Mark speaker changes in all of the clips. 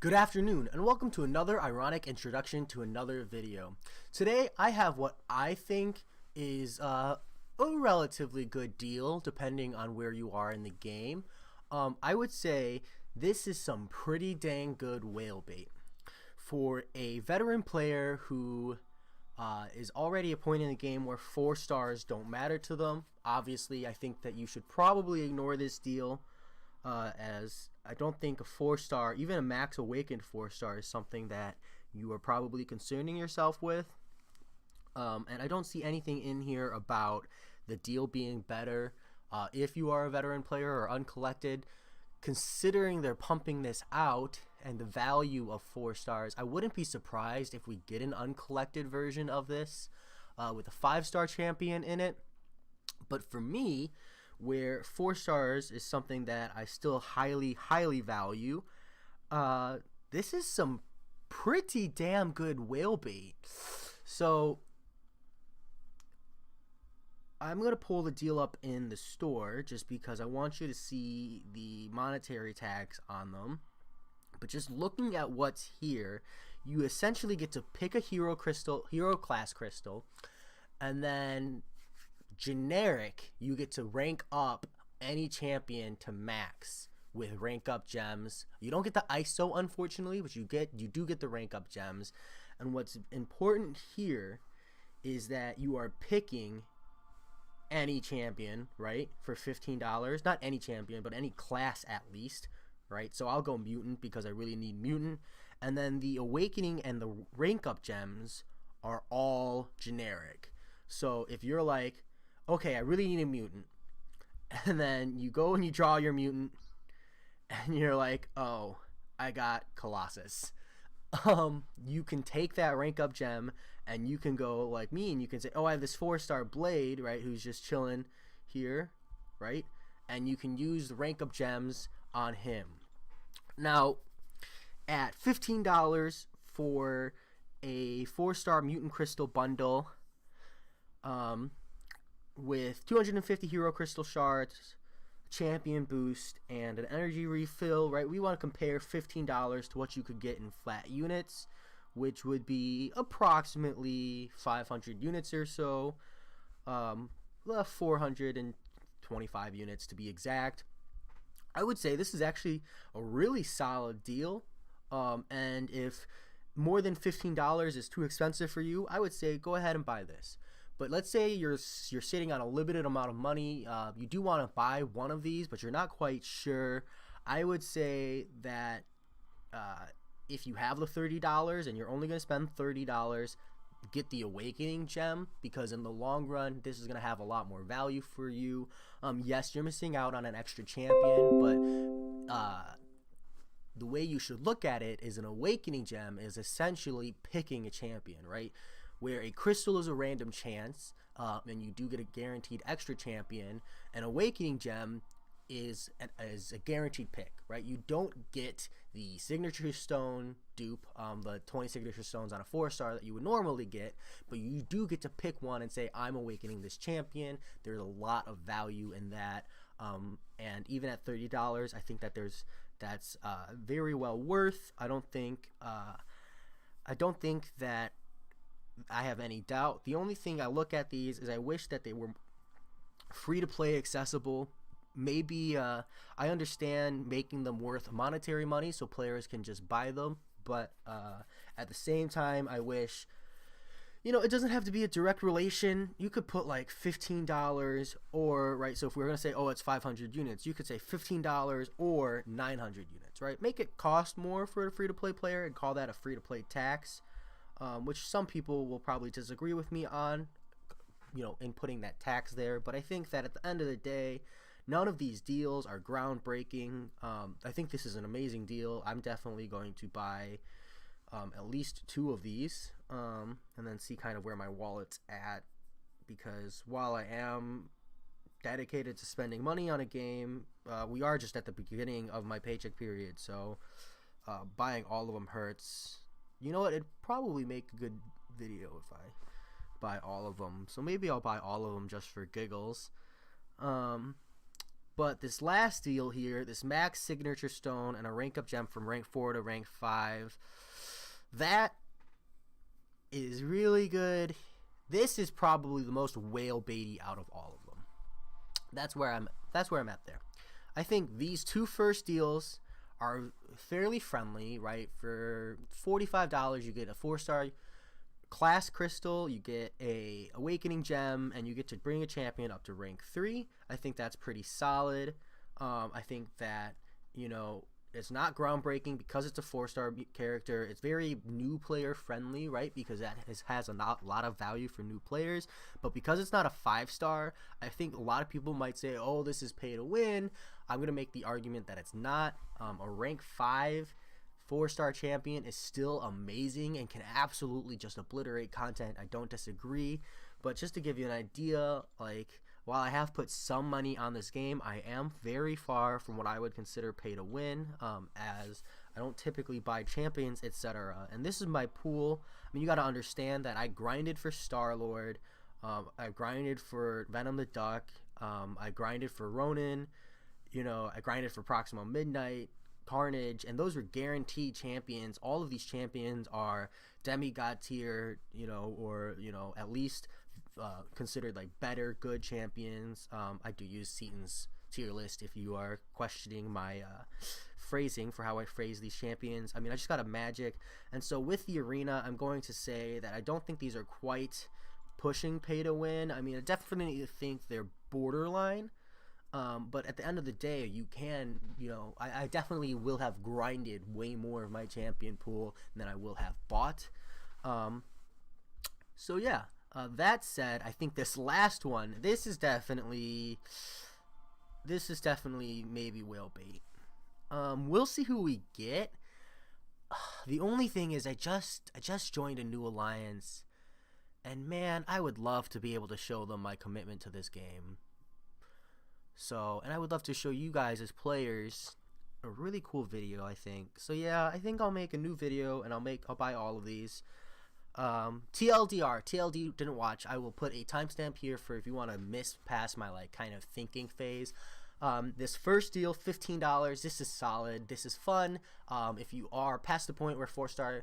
Speaker 1: Good afternoon and welcome to another ironic introduction to another video. Today I have what I think is a relatively good deal depending on where you are in the game. I would say this is some pretty dang good whale bait. For a veteran player who is already a point in the game where 4 stars don't matter to them, obviously I think that you should probably ignore this deal. As I don't think a 4-star, even a max awakened 4-star, is something that you are probably concerning yourself with. And I don't see anything in here about the deal being better if you are a veteran player or uncollected. Considering they're pumping this out and the value of 4 stars, I wouldn't be surprised if we get an uncollected version of this with a 5-star champion in it. But for me, where 4 stars is something that I still highly value, this is some pretty damn good whale bait. So I'm going to pull the deal up in the store just because I want you to see the monetary tags on them. But just looking at what's here, you essentially get to pick a hero class crystal, and then generic, you get to rank up any champion to max with rank up gems. You don't get the ISO, unfortunately, but you do get the rank up gems. And what's important here is that you are picking any champion, right, for $15. Not any champion, but any class at least, right? So I'll go mutant because I really need mutant. And then the awakening and the rank up gems are all generic. So if you're like, okay, I really need a mutant, and then you go and you draw your mutant, and you're like, oh, I got Colossus. You can take that rank up gem, and you can go like me, and you can say, oh, I have this 4-star Blade, right, who's just chilling here, right, and you can use the rank up gems on him. Now, at $15 for a 4-star mutant crystal bundle, with 250 hero crystal shards, champion boost, and an energy refill, right? We want to compare $15 to what you could get in flat units, which would be approximately 500 units or so, 425 units to be exact. I would say this is actually a really solid deal, and if more than $15 is too expensive for you, I would say go ahead and buy this. But let's say you're sitting on a limited amount of money. You do want to buy one of these, but you're not quite sure. I would say that if you have the $30 and you're only going to spend $30, get the awakening gem, because in the long run this is going to have a lot more value for you. Yes, you're missing out on an extra champion, but the way you should look at it is an awakening gem is essentially picking a champion, right? Where a crystal is a random chance, and you do get a guaranteed extra champion. An awakening gem is a guaranteed pick, right? You don't get the signature stone dupe, the 20 signature stones on a 4-star that you would normally get, but you do get to pick one and say, I'm awakening this champion. There's a lot of value in that, and even at $30, I think that that's very well worth. I don't think that I have any doubt. The only thing I look at these is I wish that they were free to play accessible. Maybe I understand making them worth monetary money so players can just buy them, but at the same time I wish, it doesn't have to be a direct relation. You could put like $15 or, right, so if we're going to say, oh, it's 500 units, you could say $15 or 900 units, right? Make it cost more for a free-to-play player and call that a free-to-play tax. Which some people will probably disagree with me on, in putting that tax there. But I think that at the end of the day, none of these deals are groundbreaking. I think this is an amazing deal. I'm definitely going to buy at least 2 of these, and then see kind of where my wallet's at. Because while I am dedicated to spending money on a game, we are just at the beginning of my paycheck period. So buying all of them hurts. You know what? It'd probably make a good video if I buy all of them. So maybe I'll buy all of them just for giggles. But this last deal here, this max signature stone and a rank up gem from rank 4 to rank 5, that is really good. This is probably the most whale baity out of all of them. That's where I'm at there. I think these two first deals are fairly friendly, right? For $45, you get a 4-star class crystal, you get a awakening gem, and you get to bring a champion up to rank 3. I think that's pretty solid. I think that, you know, it's not groundbreaking because it's a 4-star character. It's very new player friendly, right? Because that has a lot of value for new players. But because it's not a 5-star, I think a lot of people might say, oh, this is pay to win. I'm going to make the argument that it's not. A rank 5 4-star champion is still amazing and can absolutely just obliterate content. I don't disagree. But just to give you an idea, like, while I have put some money on this game, I am very far from what I would consider pay to win, as I don't typically buy champions, etc. And this is my pool. I mean, you got to understand that I grinded for Star-Lord, I grinded for Venom the Duck, I grinded for Ronin, you know, I grinded for Proximo Midnight, Carnage, and those were guaranteed champions. All of these champions are demigod tier, you know, or, you know, at least considered like better good champions. I do use Seaton's tier list if you are questioning my phrasing for how I phrase these champions. I mean, I just got a magic, and so with the arena, I'm going to say that I don't think these are quite pushing pay to win. I mean, I definitely think they're borderline. But at the end of the day, you can, you know, I definitely will have grinded way more of my champion pool than I will have bought. So yeah, that said, I think this last one, this is definitely maybe whale bait. We'll see who we get. The only thing is I just joined a new alliance, and man, I would love to be able to show them my commitment to this game. So, and I would love to show you guys as players a really cool video, I think. So yeah, I think I'll make a new video and I'll buy all of these. TLD didn't watch. I will put a timestamp here for if you want to miss past my like kind of thinking phase. This first deal, $15. This is solid. This is fun. If you are past the point where 4-star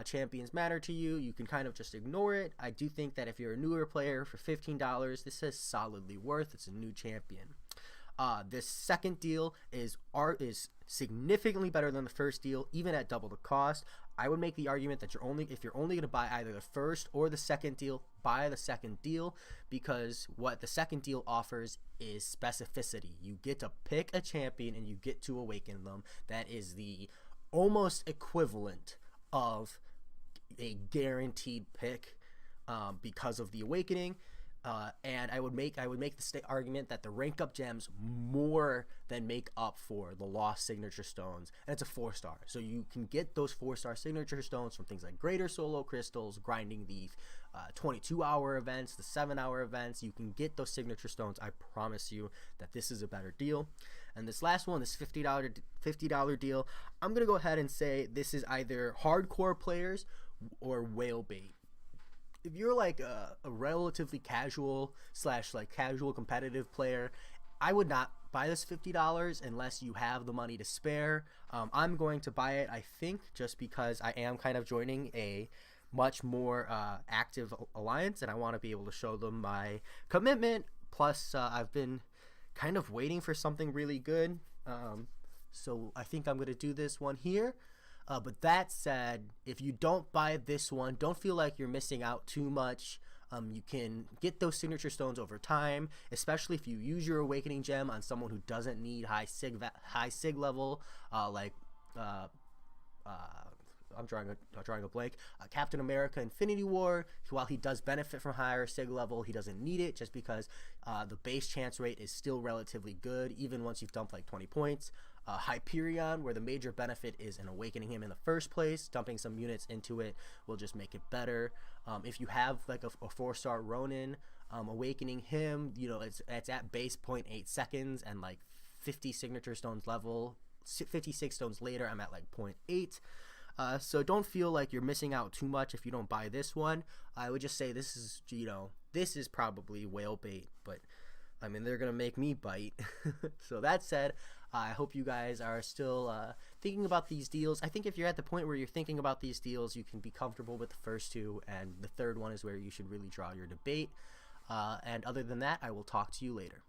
Speaker 1: champions matter to you, you can kind of just ignore it. I do think that if you're a newer player for $15, this is solidly worth. It's a new champion. This second deal is significantly better than the first deal, even at double the cost. I would make the argument that if you're only going to buy either the first or the second deal, buy the second deal, because what the second deal offers is specificity. You get to pick a champion and you get to awaken them. That is the almost equivalent of a guaranteed pick because of the awakening. And I would make the argument that the rank up gems more than make up for the lost signature stones, and it's a 4-star, so you can get those 4-star signature stones from things like greater solo crystals, grinding the 22-hour events, the 7-hour events. You can get those signature stones. I promise you that this is a better deal. And this last one, this $50 deal, I'm gonna go ahead and say this is either hardcore players or whale bait. If you're like a relatively casual / casual competitive player, I would not buy this $50 unless you have the money to spare. I'm going to buy it, I think, just because I am kind of joining a much more active alliance, and I want to be able to show them my commitment. Plus, I've been kind of waiting for something really good, so I think I'm going to do this one here. But that said, if you don't buy this one, don't feel like you're missing out too much. You can get those signature stones over time, especially if you use your awakening gem on someone who doesn't need high sig level, like I'm drawing a blank. Captain America Infinity War, while he does benefit from higher sig level, he doesn't need it just because the base chance rate is still relatively good, even once you've dumped like 20 points. Hyperion, where the major benefit is in awakening him in the first place, dumping some units into it will just make it better. If you have like a 4-star Ronin, awakening him, you know, it's at base 0.8 seconds and like 50 signature stones level. 56 stones later, I'm at like 0.8. So don't feel like you're missing out too much if you don't buy this one. I would just say this is, you know, this is probably whale bait, but I mean, they're gonna make me bite. So that said, I hope you guys are still thinking about these deals. I think if you're at the point where you're thinking about these deals, you can be comfortable with the first two, and the third one is where you should really draw your debate. And other than that, I will talk to you later.